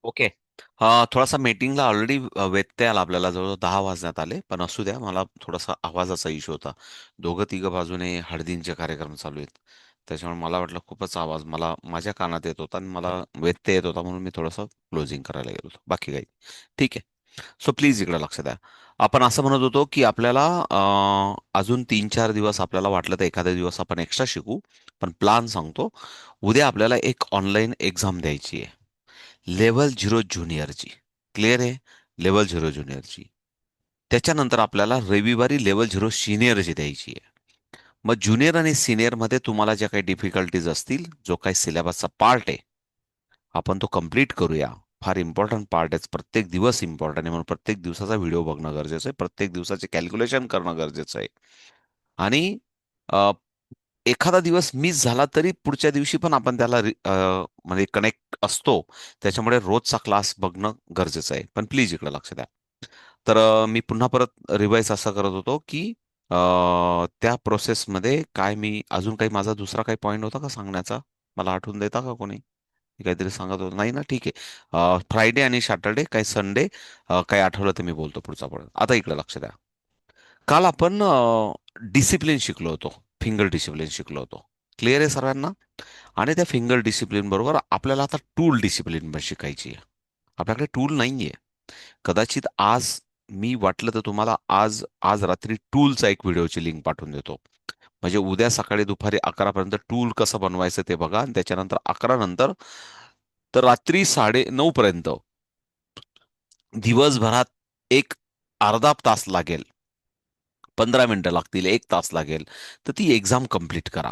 Okay. थोडासा मीटिंगला already व्यत्यय आला आपल्याला जवळजवळ 10 वाजण्यात आले. पण असू द्या, मला थोडासा आवाजाचा इश्यू होता. दोघं तिघं बाजूने हळदींचे कार्यक्रम चालू आहेत. त्याच्यामुळे मला वाटलं खूपच आवाज मला माझ्या कानात येत होता आणि मला व्यत्यय येत होता म्हणून मी थोडंसं क्लोजिंग करायला गेलो होतो. बाकी काही ठीक आहे. सो प्लीज इकडे लक्ष द्या. आपण असं म्हणत होतो की आपल्याला अजून 3-4 दिवस आपल्याला वाटलं तर एखादा दिवस आपण एक्स्ट्रा शिकू. पण प्लान सांगतो. उद्या आपल्याला एक ऑनलाईन एक्झाम द्यायची आहे. लेव्हल 0 ज्युनियरची. क्लिअर आहे? लेव्हल 0 ज्युनियरची. त्याच्यानंतर आपल्याला रविवारी लेव्हल 0 सिनियरची द्यायची आहे. मग ज्युनियर आणि सिनियरमध्ये तुम्हाला ज्या काही डिफिकल्टीज असतील, जो काही सिलेबसचा पार्ट आहे, आपण तो कंप्लीट करूया. फार इम्पॉर्टंट पार्ट आहे. प्रत्येक दिवस इम्पॉर्टंट आहे म्हणून प्रत्येक दिवसाचा व्हिडिओ बघणं गरजेचं आहे. प्रत्येक दिवसाचे कॅल्क्युलेशन करणं गरजेचं आहे. आणि अ, एखादा दिवस मिस झाला तरी पुढच्या दिवशी पण आपण त्याला म्हणजे कनेक्ट असतो. त्याच्यामुळे रोजचा क्लास बघणं गरजेचं आहे. पण प्लीज इकडे लक्ष द्या. तर मी पुन्हा परत रिवाइज असं करत होतो की अ, त्या प्रोसेसमध्ये काय मी अजून काही माझा दुसरा काही पॉईंट होता का सांगण्याचा? मला आठवून देता का कोणी? मी काहीतरी सांगत होतो नाही ना? ठीक आहे. फ्रायडे आणि सॅटर्डे काही संडे काही आठवलं तर मी बोलतो पुढचा पॉईंट. आता इकडे लक्ष द्या. काल आपण डिसिप्लिन शिकलो होतो. फिंगर डिसिप्लिन शिकलो होतो. क्लिअर आहे सर्वांना? आणि त्या फिंगर डिसिप्लिन बरोबर आपल्याला आता टूल डिसिप्लिन पण शिकायची आहे. आपल्याकडे टूल नाहीये. कदाचित आज मी वाटलं तर तुम्हाला आज आज रात्री टूलचा एक व्हिडिओची लिंक पाठवून देतो. म्हणजे उद्या सकाळी दुपारी 11 पर्यंत टूल कसं बनवायचं ते बघा आणि त्याच्यानंतर 11 नंतर तर रात्री 9:30 पर्यंत दिवसभरात एक अर्धा तास लागेल, 15 मिनिटं लागतील, 1 तास लागेल, तर ती एक्झाम कंप्लीट करा.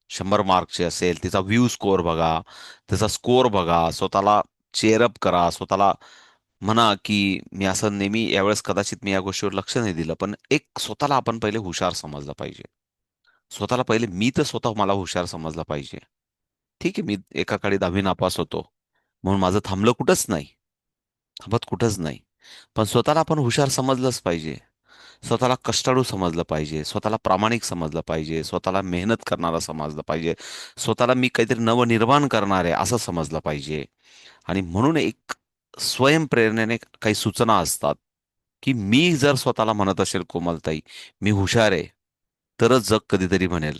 100 मार्कची असेल, तिचा व्ह्यू स्कोअर बघा, त्याचा स्कोअर बघा, स्वतःला चेअरअप करा, स्वतःला म्हणा की मी असं नेहमी यावेळेस कदाचित मी या गोष्टीवर लक्ष नाही दिलं, पण एक स्वतःला आपण पहिले हुशार समजलं पाहिजे. स्वतःला पहिले मी तर स्वतः मला हुशार समजला पाहिजे. ठीक आहे, मी एका काळी 10वी नापास होतो. म्हणून माझं थांबलं कुठंच नाही. थांबत कुठंच नाही. पण स्वतःला आपण हुशार समजलंच पाहिजे. स्वतःला कष्टाळू समजलं पाहिजे. स्वतःला प्रामाणिक समजलं पाहिजे. स्वतःला मेहनत करणारा समजलं पाहिजे. स्वतःला मी काहीतरी नवनिर्माण करणार आहे असं समजलं पाहिजे. आणि म्हणून एक स्वयंप्रेरणेने काही सूचना असतात, की मी जर स्वतःला म्हणत असेल कोमलताई, मी हुशार आहे, तरच जग कधीतरी म्हणेल.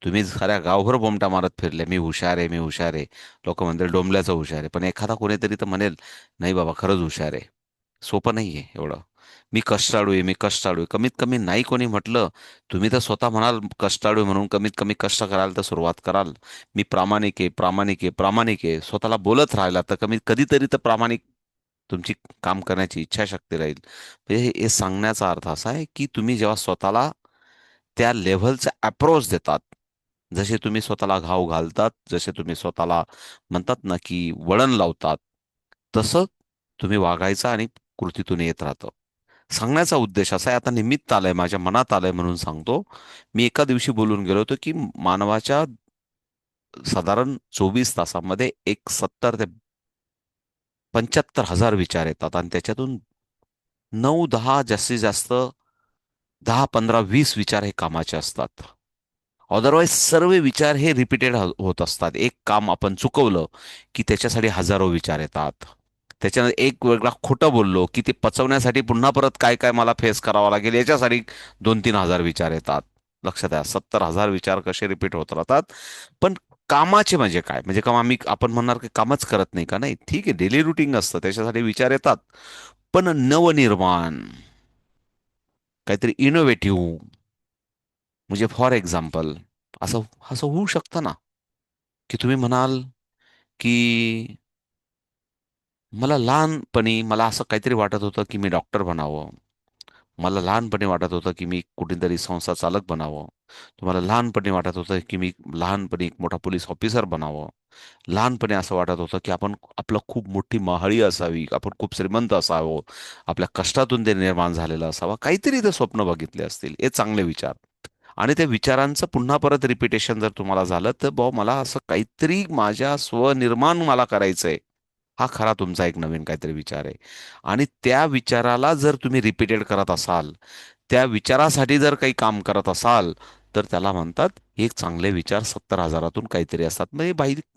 तुम्ही साऱ्या गावभर बोमटा मारत फिरले, मी हुशार आहे, मी हुशार आहे. लोक म्हणतील डोंबल्याचं हुशार आहे. पण एखादा कोणीतरी तर म्हणेल, नाही बाबा खरंच हुशार आहे. सोपं नाहीये एवढं. मी कष्टाळू आहे, मी कष्टाळू आहे. कमीत कमी नाही कोणी म्हटलं, तुम्ही तर स्वतः म्हणाल कष्टाळू आहे म्हणून कमीत कमी कष्ट कराल तर सुरुवात कराल. मी प्रामाणिक आहे, प्रामाणिक आहे, प्रामाणिक आहे. स्वतःला बोलत राहिला तर कधीतरी तर प्रामाणिक तुमची काम करण्याची इच्छाशक्ती राहील. म्हणजे हे सांगण्याचा अर्थ असा आहे, की तुम्ही जेव्हा स्वतःला त्या लेव्हलचा अप्रोच देतात, जसे तुम्ही स्वतःला घाव घालतात, जसे तुम्ही स्वतःला म्हणतात ना, की वळण लावतात, तसं तुम्ही वागायचं आणि कृतीतून येत राहतं. सांगण्याचा उद्देश असा आहे, आता निमित्त आलंय, माझ्या मनात आलंय म्हणून सांगतो. मी एका दिवशी बोलून गेलो होतो, की मानवाच्या साधारण 24 तासामध्ये एक 70 ते 75,000 विचार येतात आणि त्याच्यातून 9-10 जास्तीत जास्त 10-15-20 विचार हे कामाचे असतात. अदरवाईज सर्व विचार हे रिपीटेड होत असतात. एक काम आपण चुकवलं, की त्याच्यासाठी हजारो विचार येतात. त्याच्यानंतर एक वेगळा खोटं बोललो, की ते पचवण्यासाठी पुन्हा परत काय काय मला फेस करावं लागेल याच्यासाठी 2-3 हजार विचार येतात. लक्षात द्या, 70,000 विचार कसे रिपीट होत राहतात. पण कामाचे म्हणजे काय? म्हणजे काम आपण म्हणणार की कामच करत नाही का? नाही, ठीक आहे, डेली रुटीन असतं त्याच्यासाठी विचार येतात. पण नवनिर्माण, काहीतरी इनोव्हेटिव्ह, म्हणजे फॉर एक्झाम्पल असं असं होऊ शकतं ना, की तुम्ही म्हणाल, की मला असं काहीतरी वाटत होतं, की मी डॉक्टर बनावं. मला लहानपणी वाटत होतं, की मी कुठेतरी संस्था चालक बनावं. तुम्हाला लहानपणी वाटत होतं, की मी लहानपणी एक मोठा पोलीस ऑफिसर बनावं. लहानपणी असं वाटत होतं, की आपलं खूप मोठी माहाळी असावी, आपण खूप श्रीमंत असावं, आपल्या कष्टातून ते निर्माण झालेलं असावं. काहीतरी ते स्वप्न बघितले असतील. हे चांगले विचार. आणि त्या विचारांचं पुन्हा परत रिपिटेशन जर तुम्हाला झालं, तर भाऊ मला असं काहीतरी माझ्या स्वनिर्माण मला करायचंय. हा खरा तुमचा एक नवीन काहीतरी विचार आहे. आणि त्या विचाराला जर तुम्ही रिपीटेड करत असाल, त्या विचारासाठी जर काही काम करत असाल, तर त्याला म्हणतात एक चांगले विचार 70,000तून काहीतरी असतात. म्हणजे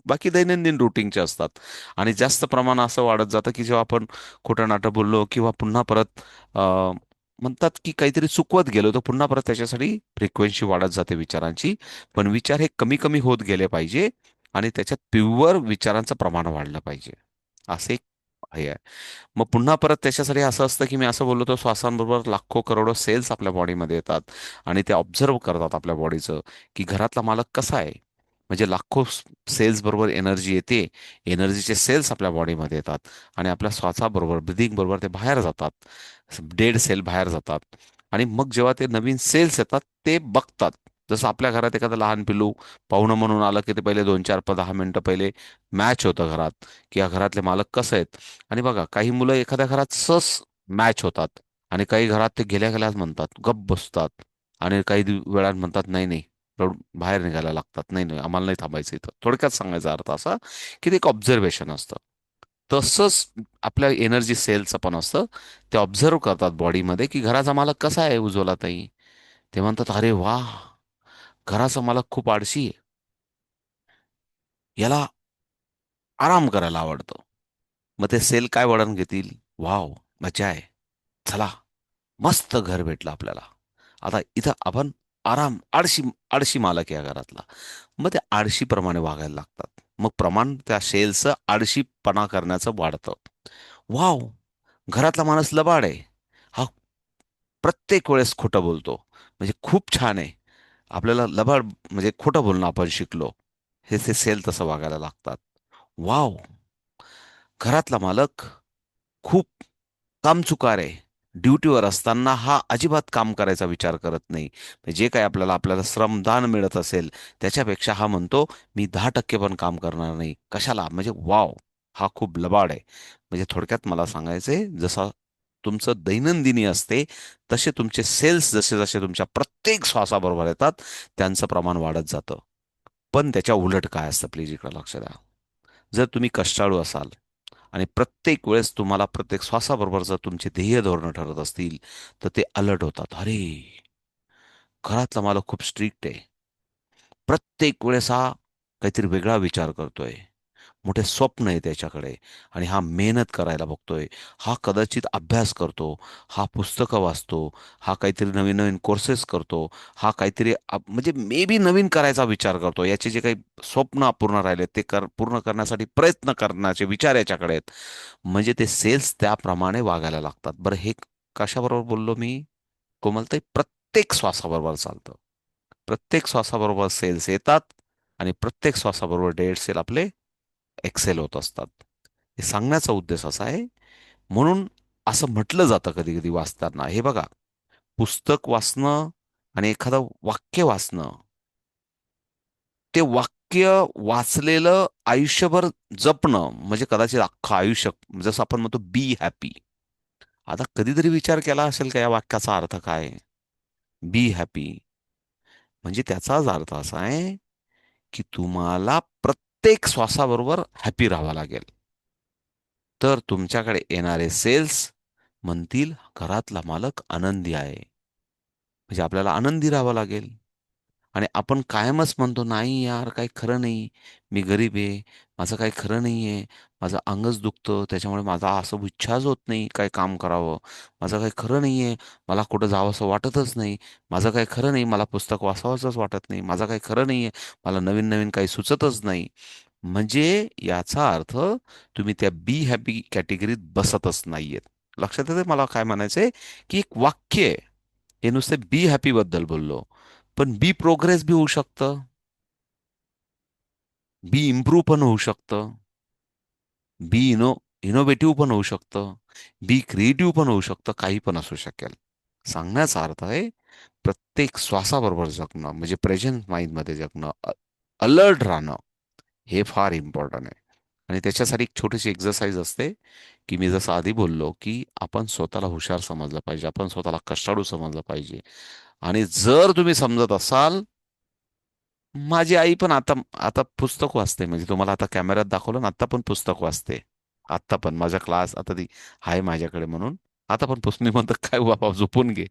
बाकी दैनंदिन रुटीनचे असतात. आणि जास्त प्रमाण असं वाढत जातं की जेव्हा आपण खोटं नाटं बोललो किंवा पुन्हा परत म्हणतात की काहीतरी चुकवत गेलो तर पुन्हा परत त्याच्यासाठी फ्रिक्वेन्सी वाढत जाते विचारांची. पण विचार हे कमी कमी होत गेले पाहिजे आणि त्याच्यात प्युअर विचारांचं प्रमाण वाढलं पाहिजे. असे एक हे आहे. मग पुन्हा परत त्याच्यासाठी असं असतं की मी असं बोललो तर श्वासांबरोबर लाखो करोडो सेल्स आपल्या बॉडीमध्ये येतात आणि ते ऑब्झर्व करतात आपल्या बॉडीचं की घरातला मालक कसा आहे. म्हणजे लाखो सेल्स बरोबर एनर्जी येते. एनर्जीचे सेल्स आपल्या बॉडीमध्ये येतात आणि आपल्या श्वासाबरोबर ब्रिदिंग बरोबर ते बाहेर जातात. डेड सेल बाहेर जातात आणि मग जेव्हा ते नवीन सेल्स येतात ते बघतात. जसं आपल्या घरात एखादं लहान पिलू पाहुणं म्हणून आलं की ते पहिले 2-4 10 मिनिटं पहिले मॅच होतं घरात की या घरातले मालक कसं आहेत. आणि बघा काही मुलं एखाद्या घरात सस मॅच होतात आणि काही घरात ते गेल्या गेल्याच म्हणतात गप्प बसतात आणि काही वेळात म्हणतात नाही नाही बाहेर निघायला लागतात. नाही नाही आम्हाला नाही थांबायचं इथं. थोडक्यात सांगायचा अर्थ असा की ते एक ऑब्झर्वेशन असतं. तसंच आपल्या एनर्जी सेलचं पण असतं. ते ऑब्झर्व करतात बॉडीमध्ये की घराचा मालक कसा आहे उज्ज्वलाताई. ते म्हणतात अरे वा घराचा मालक खूप आळशी आहे. याला आराम करायला आवडतो. मग ते सेल काय वळण घेतील. वाव मजा आहे. चला मस्त घर भेटलं आपल्याला. आता इथं आपण आराम आळशी आळशी मालक आहे या घरातला. मग ते आळशीप्रमाणे वागायला लागतात. मग प्रमाण त्या सेलचं आळशीपणा करण्याचं वाढतं. वाव घरातला माणूस लबाड आहे. हा प्रत्येक वेळेस खोटं बोलतो. म्हणजे खूप छान आहे. आपल्याला लबाड म्हणजे खोटं बोलणं आपण शिकलो. हे ते सेल तसं वागायला लागतात. वाव घरातला मालक खूप कामचुकार आहे. ड्युटीवर असताना हा अजिबात काम करायचा विचार करत नाही. जे काही आपल्याला श्रमदान मिळत असेल त्याच्यापेक्षा हा म्हणतो मी 10% पण काम करणार नाही. कशाला? म्हणजे वाव! हा खूप लबाड आहे. म्हणजे थोडक्यात मला सांगायचंय जसा तुमचं दैनंदिनी असते तसे तुमचे सेल्स जसे जसे तुमच्या प्रत्येक श्वासाबरोबर येतात त्यांचं प्रमाण वाढत जातं. पण त्याच्या उलट काय असतं प्लीज इकडे लक्ष द्या. जर तुम्ही कष्टाळू असाल आणि प्रत्येक वेळेस तुम्हाला प्रत्येक श्वासाबरोबर जर तुमचे ध्येय धोरणं ठरत असतील तर ते अलर्ट होतात. अरे घरातला मालक खूप स्ट्रिक्ट आहे. प्रत्येक वेळेस हा काहीतरी वेगळा विचार करतोय. मोठे स्वप्न आहे त्याच्याकडे आणि हा मेहनत करायला बघतोय. हा कदाचित अभ्यास करतो. हा पुस्तकं वाचतो. हा काहीतरी नवीन नवीन कोर्सेस करतो. हा काहीतरी म्हणजे मे बी नवीन करायचा विचार करतो. याचे जे काही स्वप्न अपूर्ण राहिले ते पूर्ण करण्यासाठी प्रयत्न करण्याचे विचार याच्याकडे आहेत. म्हणजे ते सेल्स त्याप्रमाणे वागायला लागतात. बरं हे कशाबरोबर बोललो मी? कोमलताई प्रत्येक श्वासाबरोबर चालतं. प्रत्येक श्वासाबरोबर सेल्स येतात आणि प्रत्येक श्वासाबरोबर डेड सेल आपले एक्सेल होत असतात. हे सांगण्याचा उद्देश असा आहे. म्हणून असं म्हटलं जातं कधी कधी वाचताना हे बघा पुस्तक वाचणं आणि एखादं वाक्य वाचणं ते वाक्य वाचलेलं आयुष्यभर जपणं म्हणजे कदाचित अख्खं आयुष्य जसं आपण म्हणतो बी हॅपी. आता कधीतरी विचार केला असेल का या वाक्याचा अर्थ काय बी हॅपी म्हणजे त्याचाच अर्थ असा आहे की तुम्हाला प्रत्येक श्वासाबरोबर हॅपी राहावं लागेल. तर तुमच्याकडे येणारे सेल्स म्हणतील घरातला मालक आनंदी आहे. म्हणजे आपल्याला आनंदी राहावं लागेल. आणि आपण कायमच म्हणतो नाही यार काही खरं नाही. मी गरीब आहे. माझं काही खरं नाही आहे. माझं अंगच दुखतं. त्याच्यामुळे माझा असं इच्छाच होत नाही काही काम करावं. माझं काही खरं नाही आहे. मला कुठं जावंसं वाटतच नाही. माझं काही खरं नाही. मला पुस्तक वाचावंसंच वाटत नाही. माझं काही खरं नाही आहे. मला नवीन नवीन काही सुचतच नाही. म्हणजे याचा अर्थ तुम्ही त्या बी हॅपी कॅटेगरीत बसतच नाहीयेत. लक्षात येते मला काय म्हणायचंय की एक वाक्य आहे. हे नुसते बी हॅपी बद्दल बोललो. पण बी प्रोग्रेस बी होऊ शकतं. बी इम्प्रूव्ह पण होऊ शकतं. बी इनोव्हेटिव्ह पण होऊ शकतं. बी क्रिएटिव्ह पण होऊ शकतं. काही पण असू शकेल. सांगण्याचा अर्थ आहे प्रत्येक श्वासाबरोबर जगणं म्हणजे प्रेझेंट माइंडमध्ये जगणं, अलर्ट राहणं हे फार इम्पॉर्टंट आहे. आणि त्याच्यासाठी एक छोटीशी एक्सरसाइज असते की मी जसं आधी बोललो की आपण स्वतःला हुशार समजलं पाहिजे. आपण स्वतःला कष्टाळू समजलं पाहिजे. आणि जर तुम्ही समजत असाल माझी आई पण आता आता पुस्तक वाचते म्हणजे तुम्हाला आता कॅमेऱ्यात दाखवलं ना आता पण पुस्तक वाचते. आता पण माझा क्लास आता ती आहे माझ्याकडे म्हणून आता पण पुस्तक मी म्हणतो काय बाबा झोपून घे.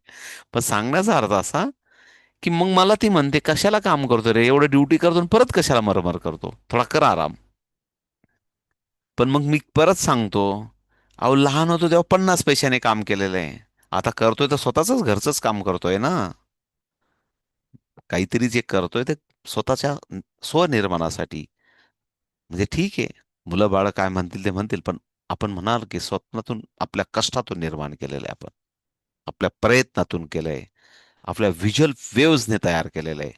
पण सांगण्याचा अर्थ असा की मग मला ती म्हणते, कशाला काम करतो रे, एवढं ड्युटी करतो आणि परत कशाला मरमर करतो, थोडा कर आराम. पण मग मी परत सांगतो, अहो लहान होतो तेव्हा 50 पैशाने काम केलेलं आहे. आता करतोय तर स्वतःच घरचंच काम करतोय ना. काहीतरी जे करतोय ते स्वतःच्या स्वनिर्माणासाठी. म्हणजे ठीक आहे, मुलं बाळ काय म्हणतील ते म्हणतील, पण आपण म्हणाल की स्वप्नातून, आपल्या कष्टातून निर्माण केलेलं आहे आपण, आपल्या प्रयत्नातून केलंय, आपल्या व्हिज्युअल वेव्हजने तयार केलेलं आहे.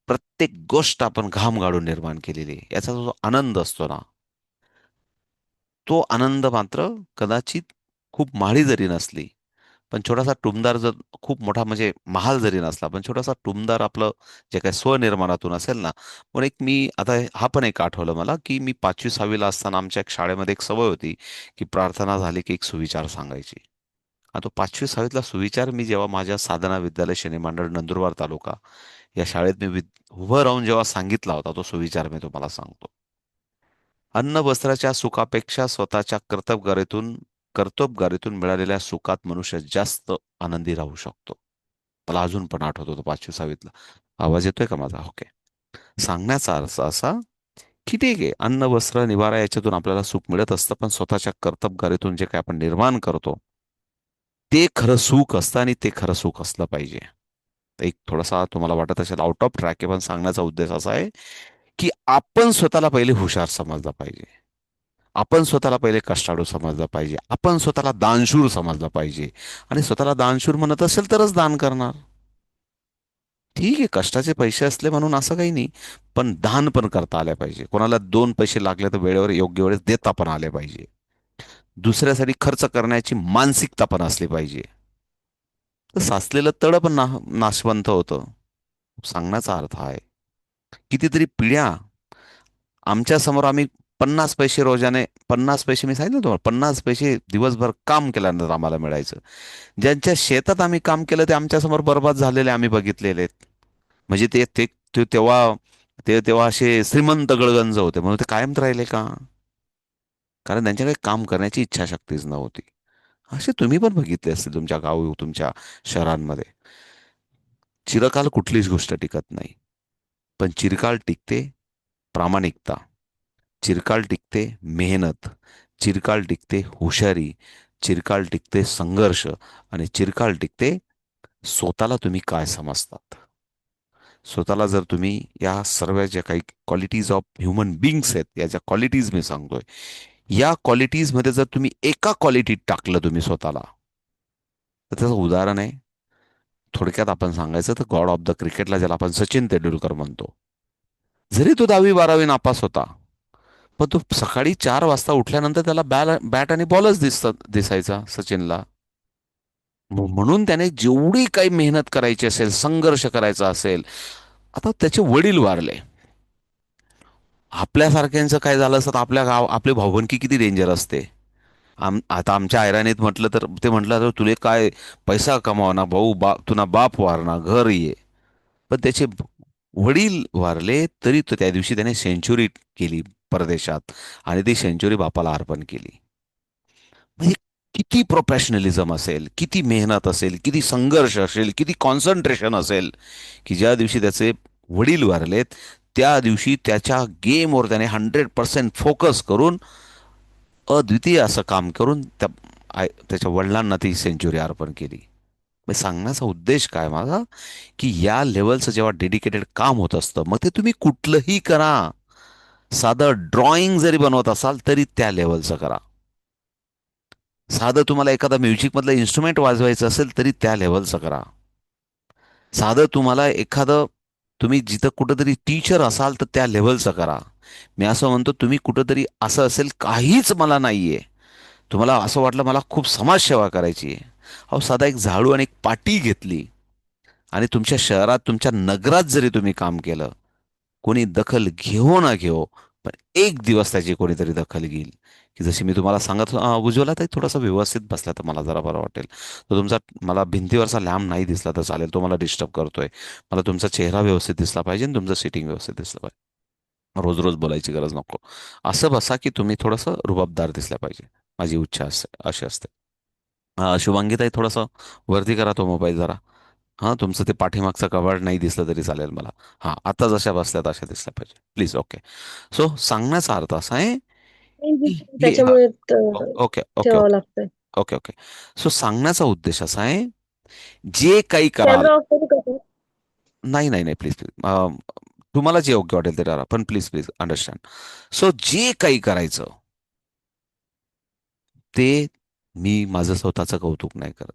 प्रत्येक गोष्ट आपण घाम गाळून निर्माण केलेली आहे. याचा जो आनंद असतो ना, तो आनंद मात्र कदाचित खूप महाळी जरी नसली, पण छोटासा टुमदार जर, खूप मोठा म्हणजे महाल जरी नसला, पण छोटासा टुमदार आपलं जे काही स्वनिर्माणातून असेल ना. पण एक मी आता हा पण एक आठवलं मला, की मी 5वी 6वीला असताना आमच्या एक शाळेमध्ये एक सवय होती, की प्रार्थना झाली की एक सुविचार सांगायची. आणि तो 5वी 6वीतला सुविचार मी जेव्हा माझ्या साधना विद्यालय शनी मंडळ नंदुरबार तालुका या शाळेत मी उभं राहून जेव्हा सांगितला होता, तो सुविचार मी तुम्हाला सांगतो. अन्न वस्त्राच्या सुखापेक्षा स्वतःच्या कर्तबगारीतून मिळालेल्या सुखात मनुष्य जास्त आनंदी राहू शकतो. मला अजून पण आठवत होतो 5वी 6वीतला. आवाज येतोय का माझा? ओके. सांगण्याचा अर्थ असा, की ठीक आहे, अन्न वस्त्र निवारा याच्यातून आपल्याला सुख मिळत असतं, पण स्वतःच्या कर्तबगारीतून जे काही आपण निर्माण करतो, ते खरं सुख असतं आणि ते खरं सुख असलं पाहिजे. एक थोडासा तुम्हाला वाटत असेल आउट ऑफ ट्रॅक आहे, पण सांगण्याचा उद्देश असा आहे, की आपण स्वतःला पहिले हुशार समजलं पाहिजे. आपण स्वतःला पहिले कष्टाळू समजलं पाहिजे. आपण स्वतःला दानशूर समजलं पाहिजे. आणि स्वतःला दानशूर म्हणत असेल तरच दान करणार. ठीक आहे, कष्टाचे पैसे असले म्हणून असं काही नाही. पण दान पण करता आले पाहिजे. कोणाला 2 पैसे लागले तर वेळेवर योग्य वेळेस देता पण आले पाहिजे. दुसऱ्यासाठी खर्च करण्याची मानसिकता पण असली पाहिजे. तर साचलेलं तळ पण नाशवंत होतं. सांगण्याचा अर्थ आहे, कितीतरी पिढ्या आमच्या समोर आम्ही 50 पैसे रोजाने, 50 पैसे मी सांगितलं तुम्हाला, 50 पैसे दिवसभर काम केल्यानंतर आम्हाला मिळायचं. ज्यांच्या शेतात आम्ही काम केलं ते आमच्या समोर बर्बाद झालेले आम्ही बघितलेले आहेत. म्हणजे ते तेव्हा असे श्रीमंत गळगंज होते म्हणून ते कायम राहिले का? कारण त्यांच्याकडे काम करण्याची इच्छाशक्तीच नव्हती. असे तुम्ही पण बघितले असतील तुमच्या गावी, तुमच्या शहरांमध्ये. चिरकाल कुठलीच गोष्ट टिकत नाही, पण चिरकाल टिकते प्रामाणिकता, चिरकाल टिकते मेहनत, चिरकाल टिकते हुशारी, चिरकाल टिकते संघर्ष, आणि चिरकाल टिकते स्वतःला तुम्ही काय समजतात. स्वतःला जर तुम्ही या सर्व ज्या काही क्वालिटीज ऑफ ह्युमन बिंग्स आहेत, या ज्या क्वालिटीज मी सांगतोय, या क्वालिटीज मध्ये जर तुम्ही एका क्वालिटीत टाकलं तुम्ही स्वतःला, तर त्याचं उदाहरण आहे, थोडक्यात आपण सांगायचं तर गॉड ऑफ द क्रिकेटला ज्याला आपण सचिन तेंडुलकर म्हणतो. जरी तो 10वी 12वी नापास होता, पण तो सकाळी 4 वाजता उठल्यानंतर त्याला बॅट आणि बॉलच दिसायचा सचिनला. म्हणून त्याने जेवढी काही मेहनत करायची असेल, संघर्ष करायचा असेल. आता त्याचे वडील वारले. आपल्यासारख्यांचं काय झालं असतं तर आपल्या आपली भाऊबंदकी किती डेंजर असते. आता आमच्या आयराणीत म्हटलं तर ते म्हटलं तर तुले काय पैसा कमाव ना भाऊ, तुना बाप वारना घर ये. पण त्याचे वडील वारले तरी तो त्या दिवशी त्याने सेंचुरी केली परदेशात, आणि ती सेंचुरी बापाला अर्पण केली. म्हणजे किती प्रोफेशनलिझम असेल, किती मेहनत असेल, किती संघर्ष असेल, किती कॉन्सन्ट्रेशन असेल, की ज्या दिवशी त्याचे वडील वारलेत त्या दिवशी त्याच्या गेमवर त्याने 100% फोकस करून अद्वितीय असं काम करून त्याच्या वडिलांना ती सेंचुरी अर्पण केली. म्हणजे सांगण्याचा उद्देश काय माझा, की या लेवलचं जेव्हा डेडिकेटेड काम होत असतं, मग ते तुम्ही कुठलंही करा. साधं ड्रॉइंग जरी बनवत असाल तरी त्या लेवलचं करा. साधं तुम्हाला एखादा म्युझिकमधलं इन्स्ट्रुमेंट वाजवायचं असेल तरी त्या लेवलचं करा. साधं तुम्हाला एखादं, तुम्ही जिथं कुठंतरी टीचर असाल तर त्या लेवलचं करा. मी असं म्हणतो, तुम्ही कुठंतरी असं असेल काहीच मला नाहीये, तुम्हाला असं वाटलं मला खूप समाजसेवा करायची आहे, अहो साधा एक झाडू आणि एक पाटी घेतली आणि तुमच्या शहरात, तुमच्या नगरात जरी तुम्ही काम केलं, कोणी दखल घेऊ ना घेऊ, पण एक दिवस त्याची कोणीतरी दखल घेईल. की जशी मी तुम्हाला सांगत उज्ज्वला ताई थोडासा व्यवस्थित बसला तर मला जरा बरं वाटेल. तो तुमचा, मला भिंतीवरचा लॅम्प नाही दिसला तर चालेल, तो मला डिस्टर्ब करतोय. मला तुमचा चेहरा व्यवस्थित दिसला पाहिजे आणि तुमचं सिटिंग व्यवस्थित दिसलं पाहिजे. रोज रोज बोलायची गरज नको. असं बसा की तुम्ही थोडंसं रुबाबदार दिसलं पाहिजे. माझी इच्छा असते, अशी असते. शुभांगी ताई थोडंसं वरती करा तो मोबाईल जरा. हां, तुमचं ते पाठीमागचं कबाड नाही दिसलं तरी चालेल मला. हां, आता जशा बसल्या तशा दिसल्या पाहिजे. Please, okay. सो सांगण्याचा अर्थ असा आहे, की हे हां. त्याच्यामुळे ओके, ओके, ठेवावं ओके. लागतंय. Okay, okay. सो सांगण्याचा उद्देश असा आहे, जे काही कराल. कॅमेरा ऑफ करू का सर? नाही, नाही, नाही. Please, please. तुम्हाला जे योग्य वाटेल ते करा. पण प्लीज, प्लीज अंडरस्टँड. सो जे काही करायचं, ते मी माझं स्वतःचं कौतुक नाही करत.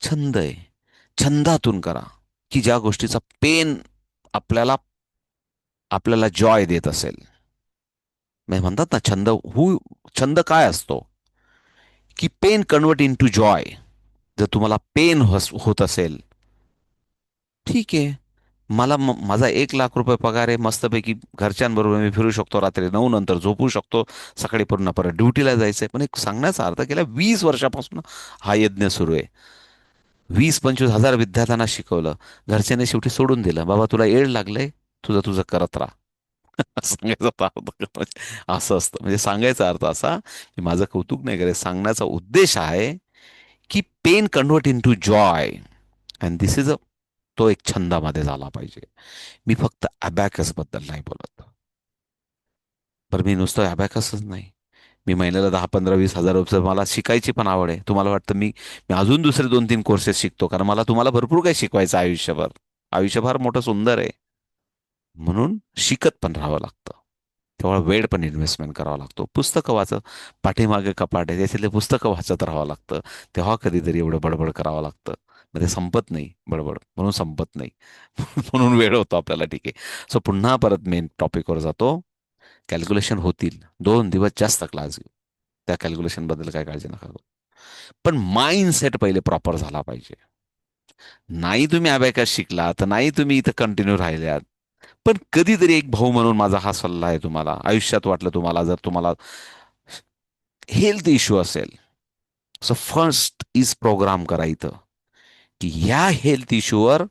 छंद आहे. छंदातून करा, की ज्या गोष्टीचा पेन आपल्याला आपल्याला जॉय देत असेल. म्हणजे म्हणतात ना, छंद काय असतो? की pain convert into joy. जर तुम्हाला पेन होत असेल, ठीक आहे. माझा 1 लाख रुपये पगार आहे, मस्तपैकी घरच्यांबरोबर मी फिरू शकतो, रात्री 9 नंतर झोपू शकतो, सकाळी पुन्हा परत ड्युटीला जायचंय. पण एक सांगण्याचा अर्थ, गेल्या 20 वर्षापासून हा यज्ञ सुरू आहे. 20-25 हजार विद्यार्थ्यांना शिकवलं. घरच्यांनी शेवटी सोडून दिलं. बाबा तुला येड लागलंय, तुझं तुझं करत राहा. सांगायचा अर्थ असं असतं. म्हणजे सांगायचा अर्थ असा, की माझं कौतुक नाही करायचं. सांगण्याचा उद्देश आहे, की pain convert into joy. And this is तो एक छंदामध्ये झाला पाहिजे. मी फक्त अबॅकस बद्दल नाही बोलत. पण मी नुसतं अबॅकसच नाही. मी महिन्याला 10-15-20 हजार रुपये, मला शिकायची पण आवड आहे. तुम्हाला वाटतं मी अजून दुसरे 2-3 कोर्सेस शिकतो, कारण मला तुम्हाला भरपूर काही शिकवायचं आहे आयुष्यभर. आयुष्य फार मोठं सुंदर आहे. म्हणून शिकत पण राहावं लागतं. तेव्हा वेळ पण इन्व्हेस्टमेंट करावा लागतो. पुस्तकं वाचत, पाठीमागे कपाट आहे त्याच्यातले पुस्तकं वाचत राहावं लागतं. तेव्हा कधीतरी एवढं बडबड करावं लागतं. मग ते संपत नाही बडबड, म्हणून संपत नाही. म्हणून वेळ होतो आपल्याला, ठीक आहे. सो पुन्हा परत मेन टॉपिकवर जातो. कॅल्क्युलेशन होतील, 2 दिवस जास्त क्लास घेऊ. त्या कॅल्क्युलेशन बद्दल काय काळजी नका करू. पण माइंडसेट पहिले प्रॉपर झाला पाहिजे. नाही तुम्ही अबॅकस शिकला तर नाही तुम्ही इथं कंटिन्यू राहिल्यात. पण कधीतरी एक भाऊ म्हणून माझा हा सल्ला आहे तुम्हाला. आयुष्यात वाटलं तुम्हाला, जर तुम्हाला हेल्थ इश्यू असेल, सो फर्स्ट इज प्रोग्राम करा इथं, की ह्या हेल्थ इश्यूवर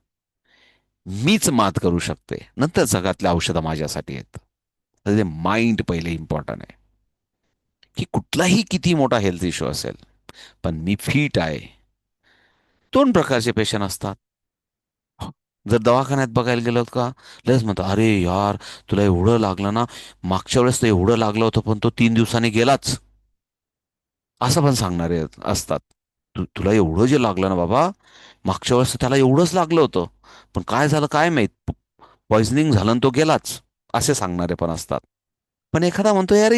मीच मात करू शकते, नंतर जगातल्या औषधं माझ्यासाठी आहेत. तर माइंड पहिले इम्पॉर्टंट आहे. की कुठलाही किती मोठा हेल्थ इश्यू असेल, पण मी फिट आहे. 2 प्रकारचे पेशंट असतात. जर दवाखान्यात बघायला गेलो का, लगेच म्हणतो, अरे यार, तुला एवढं लागलं ना, मागच्या वेळेस तर एवढं लागलं होतं पण तो 3 दिवसांनी गेलाच. असं पण सांगणारे असतात. तुला एवढं जे लागलं ना बाबा, मागच्या वेळेस तर त्याला एवढंच लागलं होतं, पण काय झालं काय माहित, पॉइझनिंग झालं आणि तो गेलाच. असे सांगणारे पण असतात. पण एखादा म्हणतो, यार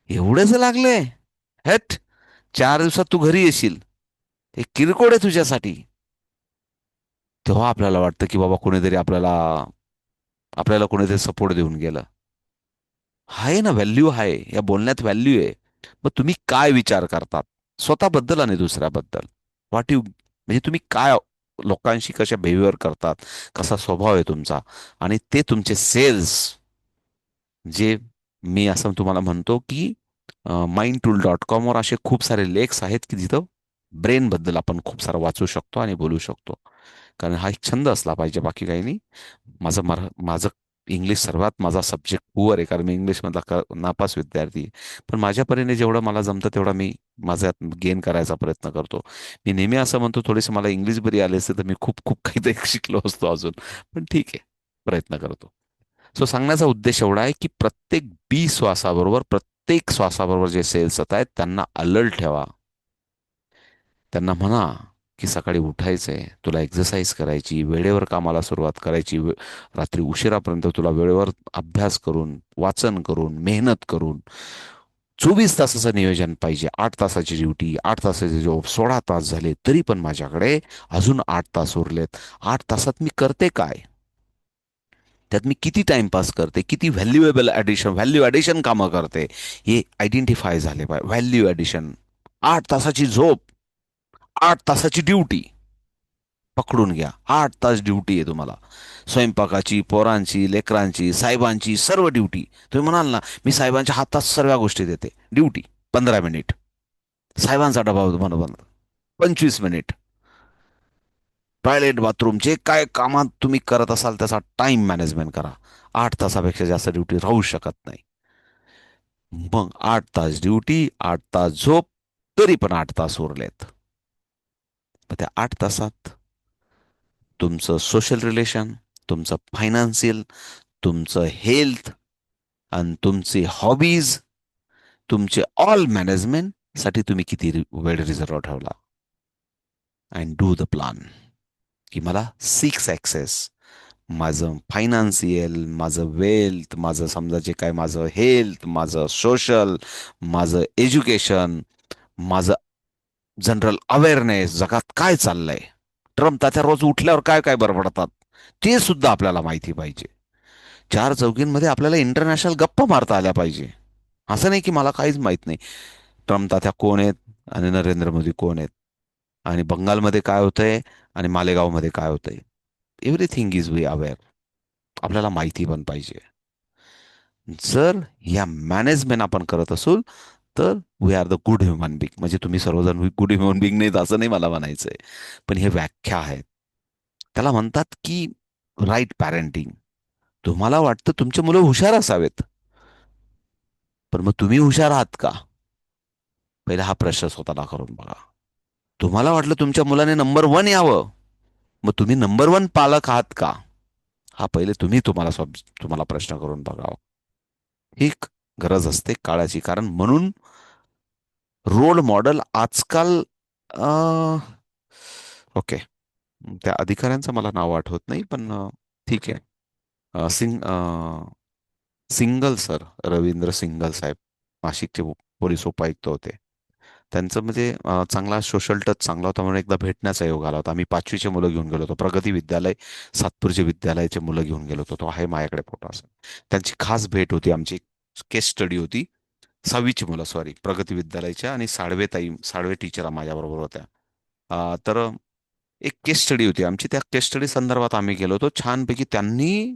एवढंच लागलंय, हट, 4 दिवसात तू घरी येशील, हे किरकोळ आहे तुझ्यासाठी. तेव्हा आपल्याला वाटतं की बाबा कोणीतरी आपल्याला आपल्याला कोणीतरी सपोर्ट देऊन गेलं. आहे ना, व्हॅल्यू आहे, या बोलण्यात व्हॅल्यू आहे. मग तुम्ही काय विचार करतात स्वतःबद्दल आणि दुसऱ्याबद्दल? व्हॉट यू, म्हणजे तुम्ही काय लोकांशी कशा बिहेवियर करतात, कसा स्वभाव आहे तुमचा, आणि ते तुमचे सेल्स, जे मी असं तुम्हाला म्हणतो की mindtool.com वर असे खूप सारे लेख्स आहेत की जिथं ब्रेन बद्दल आपण खूप सारं वाचू शकतो आणि बोलू शकतो. कारण हा एक छंद असला पाहिजे, बाकी काही नाही. माझं इंग्लिश सर्वात माझा सब्जेक्ट पुअर आहे, कारण मी इंग्लिशमधला नापास विद्यार्थी आहे. पण माझ्या परीने जेवढं मला जमतं तेवढा मी माझ्यात गेन करायचा प्रयत्न करतो. मी नेहमी असं म्हणतो, थोडीशी मला इंग्लिश बरी आली असते तर मी खूप खूप काहीतरी शिकलो असतो अजून. पण ठीक आहे, प्रयत्न करतो. सो सांगण्याचा उद्देश एवढा आहे, की प्रत्येक श्वासाबरोबर जे सेल्स होत आहेत त्यांना अलर्ट ठेवा. त्यांना म्हणा की सकाळी उठायचंय, तुला एक्सरसाइज करायची, वेळेवर कामाला सुरुवात करायची, रात्री उशिरापर्यंत तुला वेळेवर अभ्यास करून, वाचन करून, मेहनत करून 24 तासाचं नियोजन पाहिजे. 8 तासाची ड्युटी, 8 तासाचे जॉब, 16 तास झाले तरी पण माझ्याकडे अजून 8 तास उरलेत. 8 तासात मी करते काय? त्यात मी किती टाइमपास करते, किती व्हॅल्यू ॲडिशन कामं करते, हे आयडेंटिफाय झाले पाहिजे. व्हॅल्यू ॲडिशन, 8 तासाची झोप, 8 तासाची ड्युटी, पकडून घ्या. 8 तास ड्युटी आहे तुम्हाला. स्वयंपाकाची, पोरांची, लेकरांची, साहेबांची, सर्व ड्युटी. तुम्ही म्हणाल ना, मी साहेबांच्या हातात सर्व गोष्टी देते, ड्युटी 15 मिनिट. साहेबांचा डबा बनवा 25 मिनिट. टॉयलेट, बाथरूम, जे काय कामात तुम्ही करत असाल त्याचा टाइम मॅनेजमेंट करा. 8 तासापेक्षा जास्त ड्युटी राहू शकत नाही. मग 8 तास ड्युटी, 8 तास झोप, तरी पण 8 तास उरलेत. मग त्या 8 तासात तुमचं सोशल रिलेशन, तुमचं फायनान्शियल, तुमचं हेल्थ आणि तुमचे हॉबीज, तुमचे ऑल मॅनेजमेंट साठी तुम्ही किती वेळ रिझर्व ठेवला. अँड डू द प्लान की मला 6 ॲक्सेस, माझं फायनान्शियल, माझं वेल्थ, माझं समजा जे काय, माझं हेल्थ, माझं सोशल, माझं एज्युकेशन, माझं जनरल अवेअरनेस, जगात काय चाललंय, ट्रम्प तात्या रोज उठल्यावर काय काय बरबडतात, ते सुद्धा आपल्याला माहिती पाहिजे. चार चौकींमध्ये आपल्याला इंटरनॅशनल गप्पा मारता आल्या पाहिजे. असं नाही की मला काहीच माहित नाही. ट्रम्प तात्या कोण आहेत आणि नरेंद्र मोदी कोण आहेत आणि बंगालमध्ये काय होतंय आणि मालेगावमध्ये काय होतंय. Everything is we aware. आपल्याला माहिती पण पाहिजे. जर या मॅनेजमेंट आपण करत असू तर we are the good human being. म्हणजे तुम्ही सर्वजण गुड ह्युमन बिंग नाहीत असं नाही मला म्हणायचंय, पण हे व्याख्या आहेत. त्याला म्हणतात की राईट पॅरेंटिंग. तुम्हाला वाटतं तुमचे मुलं हुशार असावेत, पण मग तुम्ही हुशार आहात का? पहिला हा प्रश्न स्वतःला करून बघा. तुम्हाला वाटलं तुमच्या मुलाने नंबर 1 यावं, मग तुम्ही नंबर 1 पालक आहात का? हा पहिले तुम्हाला प्रश्न करून बघावा. ही गरज असते काळाची. कारण म्हणून रोल मॉडेल आजकाल, ओके, त्या अधिकाऱ्यांचं मला नाव आठवत नाही, पण ठीक आहे. अ, सिंग सिंगल सर, रवींद्र सिंगल साहेब, नाशिकचे पोलीस उपायुक्त होते. त्यांचं म्हणजे चांगला सोशल टच चांगला होता म्हणून एकदा भेटण्याचा योग आला होता. आम्ही 5वीचे मुलं घेऊन गेलो होतो. प्रगती विद्यालय, सातपूरचे विद्यालयाचे मुलं घेऊन गेलो होतो. तो आहे माझ्याकडे फोटो असा. त्यांची खास भेट होती आमची. केस स्टडी होती. 6वीची मुलं, सॉरी, प्रगती विद्यालयाच्या. आणि साळवे टीचर माझ्याबरोबर होत्या. तर एक केस स्टडी होती आमची. त्या केस स्टडी संदर्भात आम्ही गेलो होतो. छानपैकी त्यांनी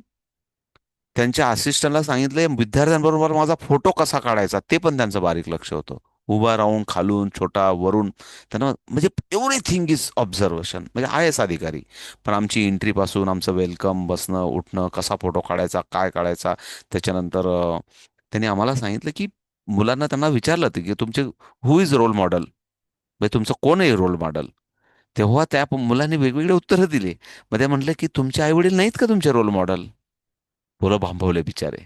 त्यांच्या असिस्टंटला सांगितलं विद्यार्थ्यांबरोबर माझा फोटो कसा काढायचा, ते पण त्यांचं बारीक लक्ष होतं. उभा राहून, खालून, छोटा, वरून, त्यांना म्हणजे एव्हरीथिंग इज ऑब्झर्वेशन. म्हणजे आय एस अधिकारी. पण आमची एंट्री पासून आमचं वेलकम, बसणं, उठणं, कसा फोटो काढायचा, काय काढायचा. त्याच्यानंतर त्यांनी आम्हाला सांगितलं की मुलांना, त्यांना विचारलं होतं की तुमचे हु इज रोल मॉडेल, म्हणजे तुमचं कोण आहे रोल मॉडेल. तेव्हा त्या मुलांनी वेगवेगळे उत्तरं दिले. मग ते म्हटलं की तुमचे आई वडील नाहीत का तुमचे रोल मॉडेल? मुलं भांबवले बिचारे.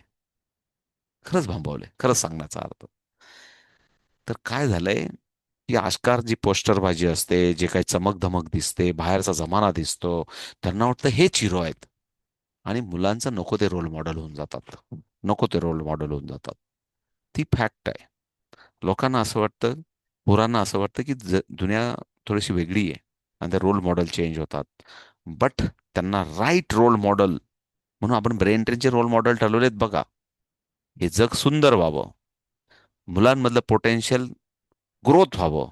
खरंच भांबवले, खरंच सांगण्याचा अर्थ. तर काय झालंय की आजकाल जी पोस्टरबाजी असते, जे काही चमकधमक दिसते, बाहेरचा जमाना दिसतो, त्यांना वाटतं हेच हिरो आहेत. आणि मुलांचं नको ते रोल मॉडेल होऊन जातात. नको ते रोल मॉडेल होऊन जातात. ती फॅक्ट आहे. लोकांना असं वाटतं, पोरांना असं वाटतं की दुनिया थोडीशी वेगळी आहे आणि ते रोल मॉडेल चेंज होतात. बट त्यांना राईट रोल मॉडेल म्हणून आपण ब्रेन ट्रेनचे रोल मॉडेल ठरवलेत बघा. हे जग सुंदर व्हावं, मुलांमधलं पोटेन्शियल ग्रोथ व्हावं,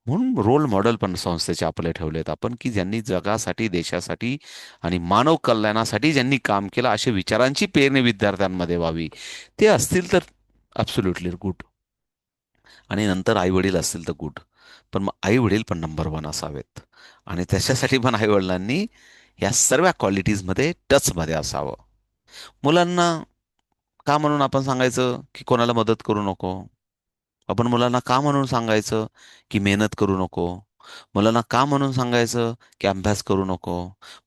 म्हणून रोल मॉडेल पण संस्थेचे आपले ठेवलेत आपण, की ज्यांनी जगासाठी, देशासाठी आणि मानव कल्याणासाठी ज्यांनी काम केलं, अशा विचारांची पेरणी विद्यार्थ्यांमध्ये व्हावी. ते असतील तर ॲब्सोल्युटली गुड. आणि नंतर आई वडील असतील तर गुड. पण मग आई वडील पण नंबर 1 असावेत. आणि त्याच्यासाठी पण आई वडिलांनी या सर्व क्वालिटीजमध्ये टचमध्ये असावं. मुलांना का म्हणून आपण सांगायचं की कोणाला मदत करू नको? आपण मुलांना का म्हणून सांगायचं की मेहनत करू नको? मुलांना का म्हणून सांगायचं की अभ्यास करू नको?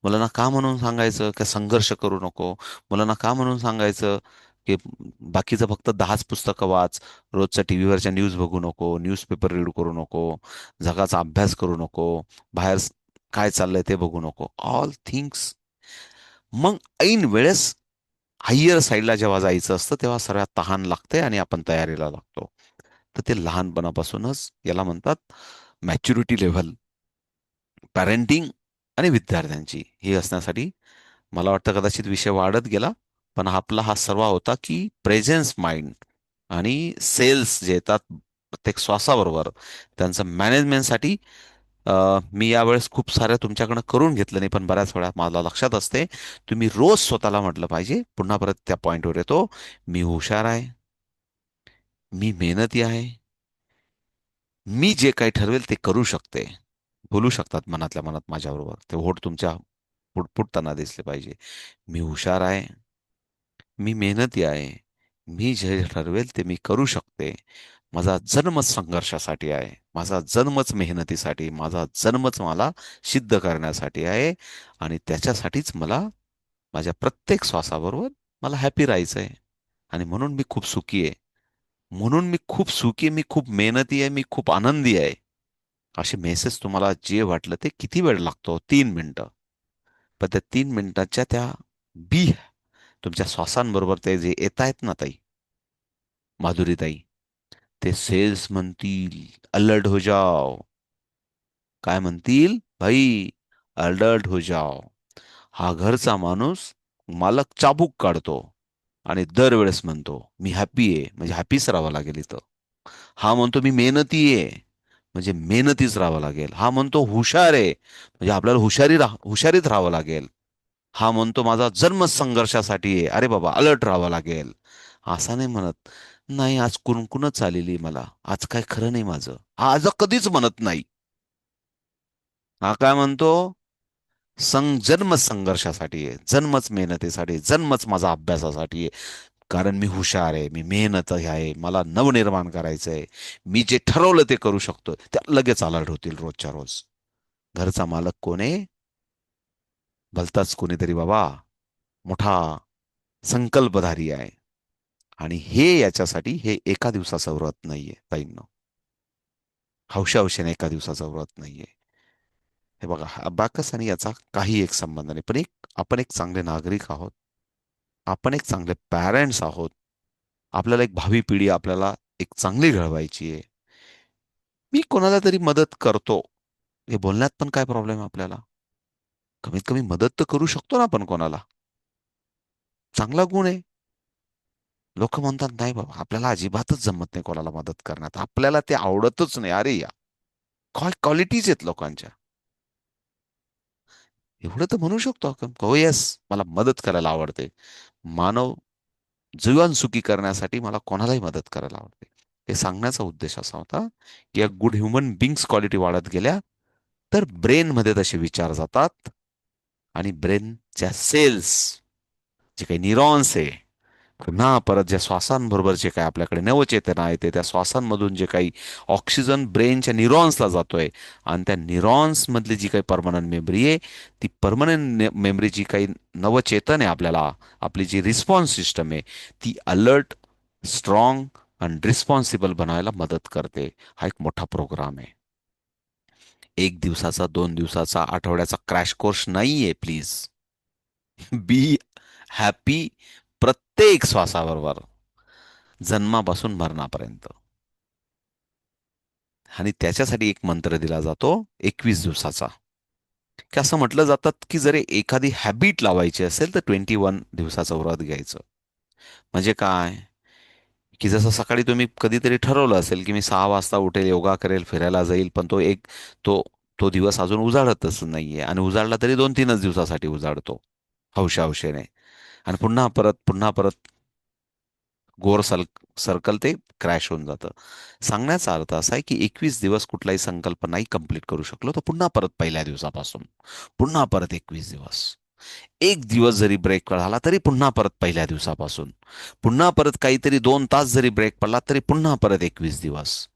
मुलांना का म्हणून सांगायचं की संघर्ष करू नको? मुलांना का म्हणून सांगायचं की बाकीचं फक्त 10च पुस्तकं वाच, रोजच्या टीव्हीवरच्या न्यूज बघू नको, न्यूजपेपर रीड करू नको, जगाचा अभ्यास करू नको, बाहेर काय चाललंय ते बघू नको, ऑल थिंग्स. मग ऐन वेळेस हायर साईडला जेव्हा जायचं असतं तेव्हा सर्वात तहान लागते आणि आपण तयारीला लागतो. तर ते लहानपणापासूनच याला म्हणतात मॅच्युरिटी लेव्हल, पॅरेंटिंग आणि विद्यार्थ्यांची ही असण्यासाठी. मला वाटतं कदाचित विषय वाढत गेला, पण आपला हा सर्व होता की प्रेझेन्स माइंड आणि सेल्स जे येतात प्रत्येक श्वासाबरोबर, त्यांचं मॅनेजमेंटसाठी. मी यावेळेस खूप साऱ्या तुमच्याकडनं करून घेतलं नाही, पण बऱ्याच वेळा मला लक्षात असते. तुम्ही रोज स्वतःला म्हटलं पाहिजे, पुन्हा परत त्या पॉईंटवर येतो, मी हुशार आहे, मी मेहनती आहे, मी जे काही ठरवेल ते करू शकते. बोलू शकतात मनातल्या मनात माझ्याबरोबर. ते होठ तुमच्या पुटपुटताना दिसले पाहिजे. मी हुशार आहे, मी मेहनती आहे, मी जे ठरवेल ते मी करू शकते. माझा जन्मच संघर्षासाठी आहे. माझा जन्मच मेहनतीसाठी, माझा जन्मच मला सिद्ध करण्यासाठी आहे. आणि त्याच्यासाठीच मला माझ्या प्रत्येक श्वासाबरोबर मला हॅपी राहायचं आहे. आणि म्हणून मी खूप सुखी आहे. म्हणून मी खूप सुखी आहे, मी खूप मेहनती आहे, मी खूप आनंदी आहे. असे मेसेज तुम्हाला जे वाटलं ते किती वेळ लागतो? 3 मिनिटं. पण त्या 3 मिनिटाच्या त्या बी तुमच्या श्वासांबरोबर ते जे येत आहेत ना ताई, माधुरीताई, ते सेल्स म्हणतील अलर्ट हो जाओ. काय म्हणतील? भाई अलर्ट हो जाओ. हा घरचा माणूस मालक चाबूक काढतो आणि दरवेळेस म्हणतो मी हॅपी आहे, म्हणजे हॅपीच राहावं लागेल इथं. हा म्हणतो मी मेहनती आहे, म्हणजे मेहनतीच राहावं लागेल. हा म्हणतो हुशार आहे, म्हणजे आपल्याला हुशारीत राहावं लागेल. हा म्हणतो माझा जन्म संघर्षासाठी आहे, अरे बाबा अलर्ट राहावं लागेल. असा नाही म्हणत. नाही आज कुणकुणच आलेली मला, आज काय खरं नाही माझं, हा आज कधीच म्हणत नाही. हा काय म्हणतो? जन्म संघर्षासाठी आहे, जन्मच मेहनतीसाठी, जन्मच माझा अभ्यासासाठी आहे. कारण मी हुशार आहे, मी मेहनत आहे, मला नवनिर्माण करायचंय. मी जे ठरवलं ते करू शकतो. त्या लगेच अलर्ट होतील रोजच्या रोज. घरचा मालक कोण आहे? भलताच कोणीतरी बाबा, मोठा संकल्पधारी आहे. आणि हे याच्यासाठी हे एका दिवसाचं व्रत नाहीये ताईंनो. हौशाहौशीने एका दिवसाचं व्रत नाहीये. हे बघा, अबॅकस आणि याचा काही एक संबंध नाही. पण आपण एक चांगले नागरिक आहोत. आपण एक चांगले पॅरेंट्स आहोत. आपल्याला एक भावी पिढी आपल्याला एक चांगली घडवायची आहे. मी कोणाला तरी मदत करतो, हे बोलण्यात पण काय प्रॉब्लेम आहे आपल्याला? कमीत कमी मदत तर करू शकतो ना आपण कोणाला. चांगला गुण आहे. लोक म्हणतात नाही बाबा आपल्याला अजिबातच जमत नाही कोणाला मदत करण्यात, आपल्याला ते आवडतच नाही. अरे या काय क्वालिटीज आहेत लोकांच्या. एवढं तर म्हणू शकतो आपण, हो येस, मला मदत करायला आवडते. मानव जीवन सुखी करण्यासाठी मला कोणालाही मदत करायला आवडते. हे सांगण्याचा उद्देश असा होता की या गुड ह्युमन बिंग्स क्वालिटी वाढत गेल्या तर ब्रेन मध्ये तसे विचार जातात. आणि ब्रेनच्या सेल्स, जे काही न्यूरॉन्स आहे, पुन्हा परत ज्या श्वासांबरोबर जे काही आपल्याकडे नवचेतना येते, त्या श्वासांमधून जे काही ऑक्सिजन ब्रेनच्या न्यूरॉन्सला जातोय, आणि त्या न्यूरॉन्स मधली जी काही परमनंट मेमरी आहे, ती परमनंट मेमरी जी काही नवचेतन आहे आपल्याला, आपली जी रिस्पॉन्स सिस्टम आहे, ती अलर्ट, स्ट्रॉंग आणि रिस्पॉन्सिबल बनायला मदत करते. हा एक मोठा प्रोग्राम आहे. 1 दिवसाचा, 2 दिवसाचा, आठवड्याचा क्रॅश कोर्स नाहीये प्लीज. बी हॅपी प्रत्येक श्वासाबरोबर, जन्मापासून मरणापर्यंत. आणि त्याच्यासाठी एक मंत्र दिला जातो 21 दिवसाचा. की असं म्हटलं जातात की जर एखादी हॅबिट लावायची असेल तर 21 दिवसाचं व्रत घ्यायचं. म्हणजे काय? की जसं सकाळी तुम्ही कधीतरी ठरवलं असेल की मी 6 वाजता उठेल, योगा करेल, फिरायला जाईल, पण तो तो दिवस अजून उजाडतच नाहीये, आणि उजाडला तरी 2-3च दिवसासाठी उजाडतो हौशेने. आणि पुन्हा परत सर्कल ते क्रॅश होऊन जातं. सांगण्याचा अर्थ असा आहे की 21 दिवस कुठलाही संकल्प नाही कंप्लीट करू शकलो तर पुन्हा परत पहिल्या दिवसापासून, पुन्हा परत 21 दिवस. 1 दिवस जरी ब्रेक झाला तरी पुन्हा परत पहिल्या दिवसापासून, पुन्हा परत काहीतरी 2 तास जरी ब्रेक पडला तरी पुन्हा परत 21 दिवस.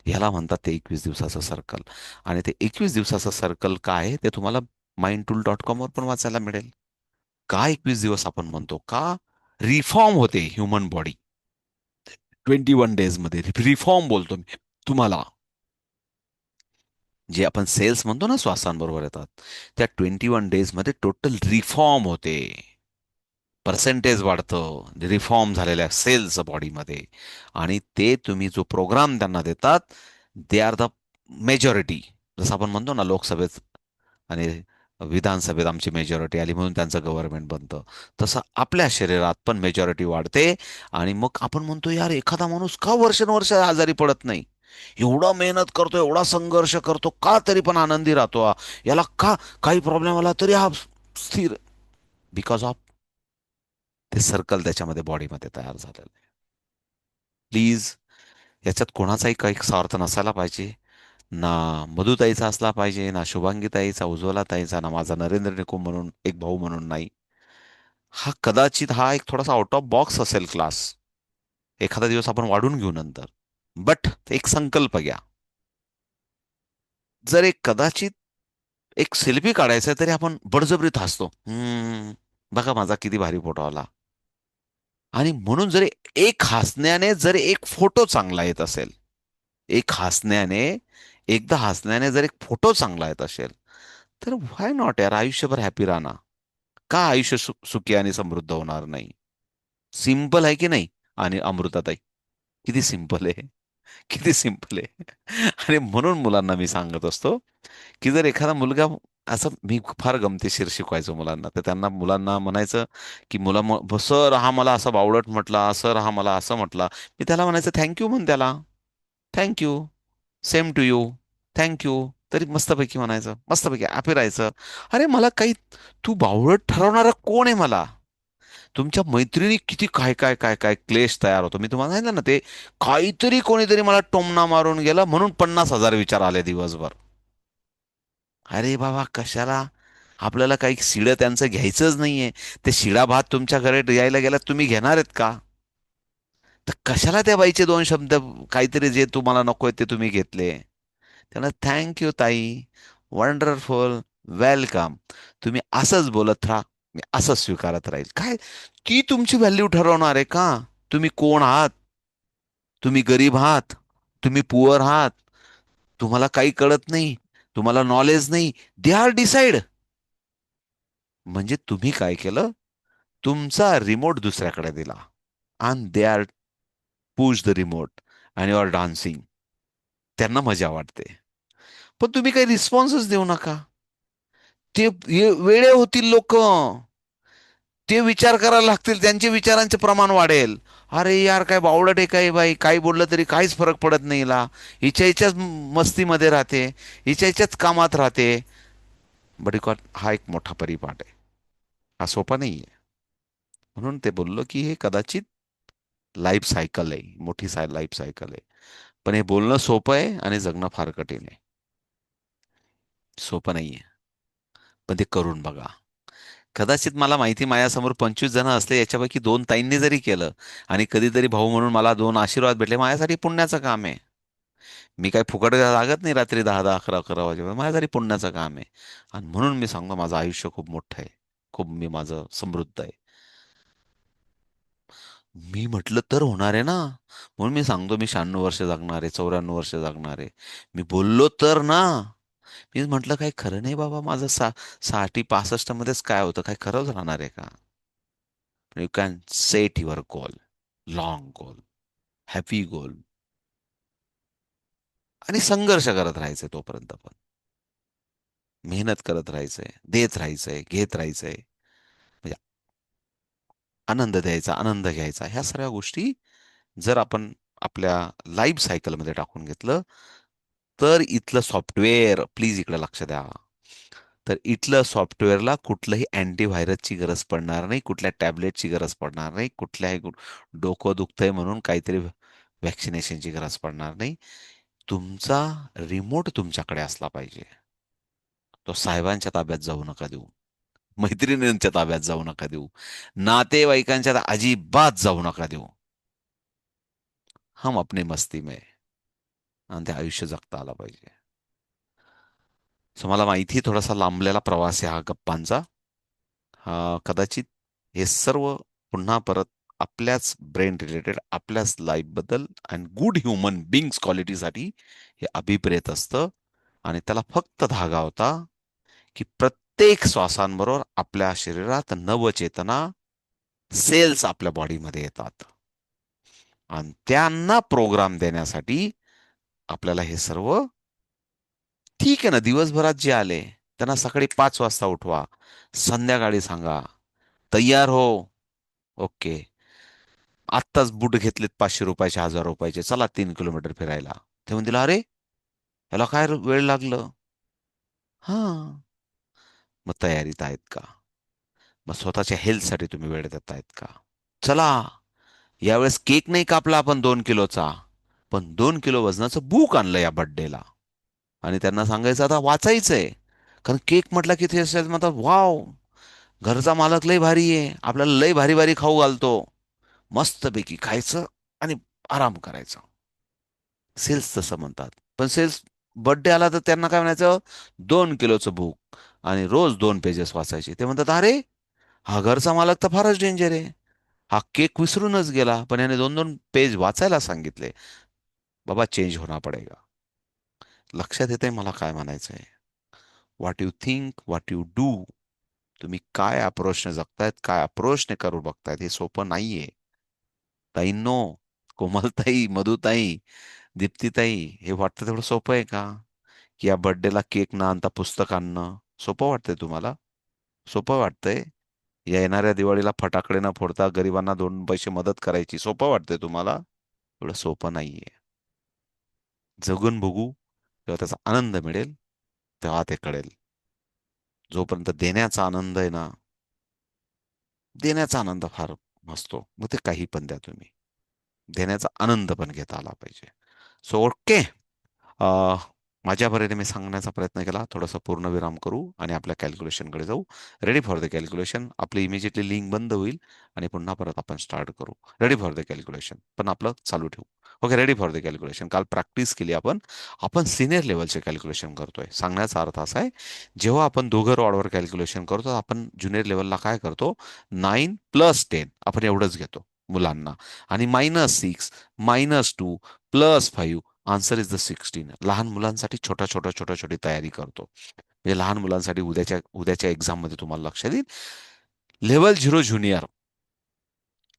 ह्याला म्हणतात ते 21 दिवसाचं सर्कल. आणि ते 21 दिवसाचं सर्कल काय आहे ते तुम्हाला mindtool.com वर पण वाचायला मिळेल. का 21 दिवस आपण म्हणतो? का रिफॉर्म होते ह्युमन बॉडी 21 डेज मध्ये. रिफॉर्म बोलतो मी तुम्हाला. जे आपण सेल्स म्हणतो ना श्वासांबरोबर येतात, त्या 21 डेज मध्ये टोटल रिफॉर्म होते. पर्सेंटेज वाढतं रिफॉर्म झालेल्या सेल्स बॉडीमध्ये. आणि ते तुम्ही जो प्रोग्राम त्यांना देतात, दे आर द मेजॉरिटी. जसं आपण म्हणतो ना लोकसभेत आणि विधानसभेत आमची मेजॉरिटी आली म्हणून त्यांचं गव्हर्नमेंट बनतं, तसं आपल्या शरीरात पण मेजॉरिटी वाढते. आणि मग आपण म्हणतो यार एखादा माणूस का वर्षानुवर्ष आजारी पडत नाही, एवढा मेहनत करतो, एवढा संघर्ष करतो, का तरी पण आनंदी राहतो हा? याला का काही प्रॉब्लेम आला तरी हा स्थिर? बिकॉज ऑफ ते सर्कल त्याच्यामध्ये बॉडीमध्ये तयार झालेलं आहे. प्लीज, याच्यात कोणाचाही काही स्वार्थ नसायला पाहिजे. ना मधुताईचा असला पाहिजे, ना शुभांगीताईचा, उज्ज्वलाताईचा, ना माझा नरेंद्र निकुम म्हणून एक भाऊ म्हणून नाही. हा कदाचित एक थोडासा आउट ऑफ बॉक्स असेल क्लास. एखादा दिवस आपण वाढून घेऊ नंतर. बट एक संकल्प घ्या. जर एक कदाचित एक सेल्फी काढायचा तरी आपण बळजबरीत हसतो. बघा माझा किती भारी फोटो आला. आणि म्हणून जर एक हसण्याने जर एक फोटो चांगला येत असेल, एक हसण्याने एकदा हसण्याने जर एक फोटो चांगला येत असेल, तर व्हाय नॉट यार, आयुष्यभर हॅपी राहणार. का आयुष्य सुखी आणि समृद्ध होणार नाही? सिंपल आहे की नाही? आणि अमृताताई, किती सिंपल आहे, किती सिंपल आहे. आणि म्हणून मुलांना मी सांगत असतो की जर एखादा मुलगा असं, मी फार गमतीशीर शिकवायचो मुलांना, तर त्यांना मुलांना म्हणायचं की सर हा मला असं बावळट म्हटला, सर हा मला असं म्हटला. मी त्याला म्हणायचं थँक्यू म्हण त्याला, thank you, same to you, thank you. तरी मस्तपैकी म्हणायचं, मस्तपैकी हॅपी राहायचं. अरे मला काही, तू बावळट ठरवणारा कोण आहे मला? तुमच्या मैत्रिणी किती काय काय काय काय क्लेश तयार होतो, मी तुम्हाला सांगितलं ना ते. काहीतरी कोणीतरी मला टोमणा मारून गेला म्हणून 50,000 विचार आले दिवसभर. अरे बाबा कशाला? आपल्याला काही शिळं त्यांचं घ्यायचंच नाहीये. ते शिळा भात तुमच्या घरी यायला गेला, तुम्ही घेणार आहेत का? तर कशाला त्या बाईचे दोन शब्द, काहीतरी जे तुम्हाला नकोय ते तुम्ही घेतले. त्यांना थँक ताई, वंडरफुल, वेलकम. तुम्ही असंच बोलत राहा, मी असंच स्वीकारत राहील. काय ती तुमची व्हॅल्यू ठरवणार आहे का? तुम्ही कोण आहात? तुम्ही गरीब आहात? तुम्ही पुअर आहात? तुम्हाला काही कळत नाही? तुम्हाला नॉलेज नाही? They are decide. म्हणजे तुम्ही काय केलं? तुमचा रिमोट दुसऱ्याकडे दिला. आणि they are push the remote आणि यू आर डान्सिंग. त्यांना मजा वाटते. पण तुम्ही काही रिस्पॉन्सच देऊ नका. वेडे होतील लोक. ते विचार करायला लागतील, त्यांचे विचारांचे प्रमाण वाढेल. अरे यार काय बावळट आहे काय बाई, काही बोललं तरी काहीच फरक पडत नाही हिला. हिच्याच मस्तीमध्ये राहते, हिच्याच कामात राहते. बट हा एक मोठा परिपाठ आहे. हा सोपा नाहीये. म्हणून ते बोललो की हे कदाचित लाईफ सायकल आहे, मोठी लाईफ सायकल आहे. पण हे बोलणं सोपं आहे आणि जगणं फार कठीण आहे. सोपं नाहीये. पण ते करून बघा. कदाचित मला माहिती, माझ्यासमोर 25 जण असले, याच्यापैकी दोन ताईंनी जरी केलं आणि कधीतरी भाऊ म्हणून मला दोन आशीर्वाद भेटले, माझ्यासाठी पुण्याचं काम आहे. मी काय फुकट लागत नाही रात्री 10-10, 11-11 वाजेपर्यंत. माझ्यासाठी पुण्याचं काम आहे. आणि म्हणून मी सांगतो माझं आयुष्य खूप मोठं आहे. खूप मी माझं समृद्ध आहे. मी म्हटलं तर होणार आहे ना. म्हणून मी सांगतो मी 96 वर्ष जगणार आहे, 94 वर्ष जगणार आहे. मी बोललो तर ना. मी म्हटलं काही खरं नाही बाबा माझं 60-65 मध्येच काय होतं, काय खरंच राहणार आहे का? You can set your goal, long goal, happy goal. आणि संघर्ष करत राहायचंय तोपर्यंत पण. मेहनत करत राहायचंय, देत राहायचंय, घेत राहायचंय. म्हणजे आनंद द्यायचा, आनंद घ्यायचा. ह्या सगळ्या गोष्टी जर आपण आपल्या लाईफ सायकलमध्ये टाकून घेतलं, तर इथलं सॉफ्टवेअर, प्लीज इकडे लक्ष द्या. तर इथलं सॉफ्टवेअरला कुठलंही अँटीव्हायरसची गरज पडणार नाही, कुठल्या टॅबलेटची गरज पडणार नाही, कुठल्याही डोकं दुखतंय म्हणून काहीतरी व्हॅक्सिनेशनची गरज पडणार नाही. तुमचा रिमोट तुमच्याकडे असला पाहिजे. तो साहेबांच्या ताब्यात जाऊ नका देऊ. मैत्रिणींच्या ताब्यात जाऊ नका देऊ. नातेवाईकांच्या अजिबात जाऊ नका देऊ. हम अपने मस्ती में. आणि ते आयुष्य जगता आला पाहिजे. सो मला माहिती थोडासा लांबलेला प्रवास आहे हा गप्पांचा. कदाचित हे सर्व पुन्हा परत आपल्याच ब्रेन रिलेटेड, आपल्याच लाईफबद्दल आणि गुड ह्युमन बिंग्स क्वालिटीसाठी हे अभिप्रेत असतं. आणि त्याला फक्त धागा होता की प्रत्येक श्वासांबरोबर आपल्या शरीरात नवचेतना सेल्स आपल्या बॉडीमध्ये येतात. आणि त्यांना प्रोग्राम देण्यासाठी आपल्याला हे सर्व, ठीक आहे ना, दिवसभरात जे आले त्यांना सकाळी 5 वाजता उठवा, संध्याकाळी सांगा तयार हो. ओके, आत्ताच बूट घेतलेत 500 रुपयाचे, 1000 रुपयाचे, चला 3 किलोमीटर फिरायला. ते म्हणतील अरे याला काय वेळ लागलं. हा, मग तयारीत आहेत का? मग स्वतःच्या हेल्थसाठी तुम्ही वेळ देत आहेत का? चला, यावेळेस केक नाही कापला आपण 2 किलोचा, पण 2 किलो वजनाचं बुक आणलं या बर्थडेला. आणि त्यांना सांगायचं आता वाचायचंय. कारण केक म्हटलं की ते असेल म्हणतात वाव, घरचा मालक लय भारी आहे, आपल्याला लय भारी भारी खाऊ घालतो. मस्तपैकी खायचं आणि आराम करायचा. सेल्स तसं म्हणतात. पण सेल्स बर्थडे आला तर त्यांना काय म्हणायचं, 2 किलोचं बुक आणि रोज 2 पेजेस वाचायचे. ते म्हणतात, अरे हा घरचा मालक तर फारच डेंजर आहे. हा केक विसरूनच गेला, पण याने 2-2 पेज वाचायला सांगितले. बाबा चेंज होना पडेगा. लक्षात येते मला काय म्हणायचंय? What you think, what you do. तुम्ही काय अप्रोचने जगतायत, काय अप्रोचने करू बघतायत, हे सोपं नाहीये. ताईंनो, कोमलताई, मधुताई, दीप्तीताई, हे वाटतं तेवढं सोपं आहे का? की या बर्थडेला केक न आणता पुस्तक आणणं सोपं वाटतंय तुम्हाला? सोपं वाटतंय? या येणाऱ्या दिवाळीला फटाकडे न फोडता गरिबांना 2 पैसे मदत करायची सोपं वाटतंय तुम्हाला? एवढं सोपं नाहीये. जगून बघू, तेव्हा त्याचा आनंद मिळेल, तेव्हा ते कळेल. जोपर्यंत देण्याचा आनंद आहे ना, देण्याचा आनंद फार असतो. मग ते काही पण द्या तुम्ही. देण्याचा आनंद पण घेता आला पाहिजे. So okay. अ, माझ्या परीने मी सांगण्याचा प्रयत्न केला. थोडासा पूर्णविराम करू आणि आपल्या कॅल्क्युलेशनकडे जाऊ. Ready for the calculation. आपली इमिजिएटली लिंक बंद होईल आणि पुन्हा परत आपण स्टार्ट करू. Ready for the calculation. पण आपलं चालू ठेवू. Okay, ready for the calculation. काल प्रॅक्टिस केली आपण. आपण सिनियर लेवलचे कॅल्क्युलेशन करतोय. सांगण्याचा अर्थ असा आहे, जेव्हा आपण दोघं रॉडवर कॅल्क्युलेशन करतो, आपण ज्युनियर लेवलला काय करतो? 9 + 10 आपण एवढंच घेतो मुलांना. आणि -6, -2, +5, आन्सर इज द 16. लहान मुलांसाठी छोटी तयारी करतो. म्हणजे लहान मुलांसाठी उद्याच्या उद्याच्या एक्झाम मध्ये तुम्हाला लक्षात येईल. लेव्हल 0 ज्युनियर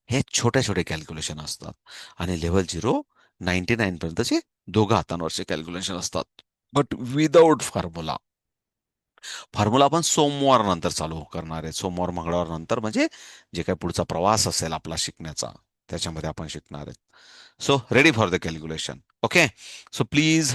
हे छोटे कॅल्क्युलेशन असतात. आणि लेव्हल 0 99 पर्यंतचे दोघं हातांवरचे कॅल्क्युलेशन असतात. But without formula. फॉर्म्युला आपण सोमवार नंतर चालू करणार आहे. सोमवार, मंगळवार नंतर, म्हणजे जे काही पुढचा प्रवास असेल आपला शिकण्याचा, त्याच्यामध्ये आपण शिकणार आहेत. So ready for the calculation. Okay. So please,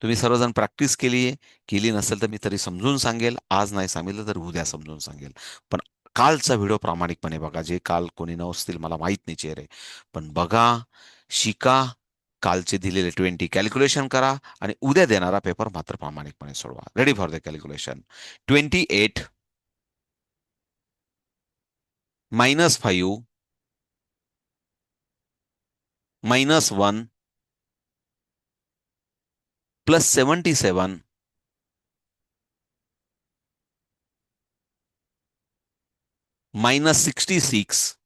तुम्ही सर्वजण प्रॅक्टिस केली केली नसेल तर मी तरी समजून सांगेल. आज नाही सांगितलं तर उद्या समजून सांगेल. पण कालचा व्हिडिओ प्रामाणिकपणे बघा. जे काल कोणी नसतील मला माहित नाही चेहरे, पण बघा, शिका. कालचे दिलेले 20 कॅल्क्युलेशन करा आणि उद्या देणारा पेपर मात्र प्रामाणिकपणे सोडवा. Ready for the calculation. 28 -5 -1 +77 -66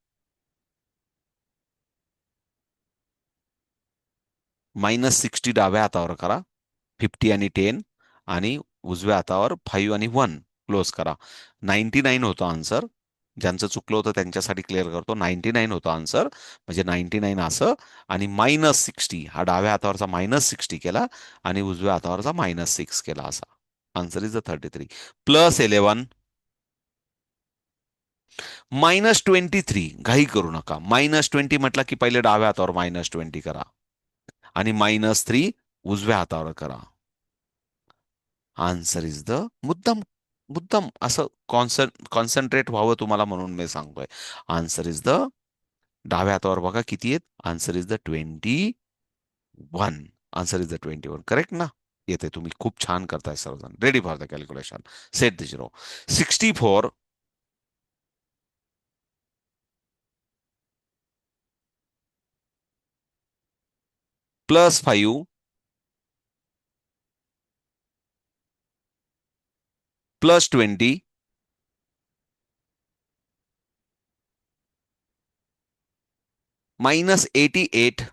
-60 डाव्या हातावर करा. 50 आणि 10 आणि उजव्या हातावर 5 आणि 1 क्लोज करा. 99 होतं आन्सर. ज्यांचं चुकलं होतं त्यांच्यासाठी क्लिअर करतो. 99 होतं आन्सर. म्हणजे 99 असं. आणि -60 हा डाव्या हातावरचा -60 केला आणि उजव्या हातावरचा -6 केला असा. Answer is the 33. +11 -23. घाई करू नका. -20 म्हटलं की पहिले डाव्या हातावर -20 करा आणि -3 उजव्या हातावर करा. आन्सर इज द, मुद्दाम मुद्दाम असं कॉन्सन्ट्रेट व्हावं तुम्हाला म्हणून मी सांगतोय. आन्सर इज द, डाव्या हातावर बघा किती आहेत. Answer is the 21. Answer is the 21. Correct ना? येते. तुम्ही खूप छान करताय सर्वजण. Ready for the calculation. Set the 0. 64 +5 +20 -88